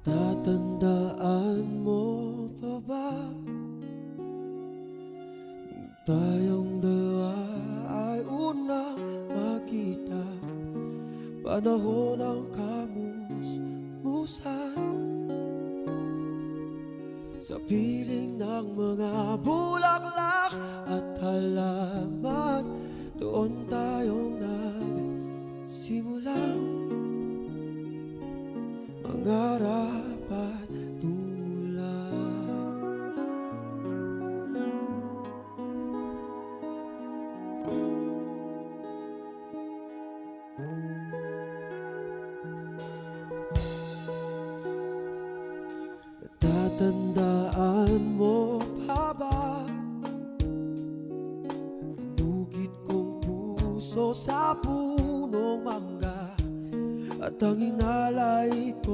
Natatandaan mo pa ba nung tayong dalawa ay unang makita? Panahon ng kamusmusan sa piling ng mga bulaklak at halaman. Doon tayong nagsimulang mangarap at tumulong. Natatandaan mo pa ba inugit kong puso sa punong mangga at ang inalay ko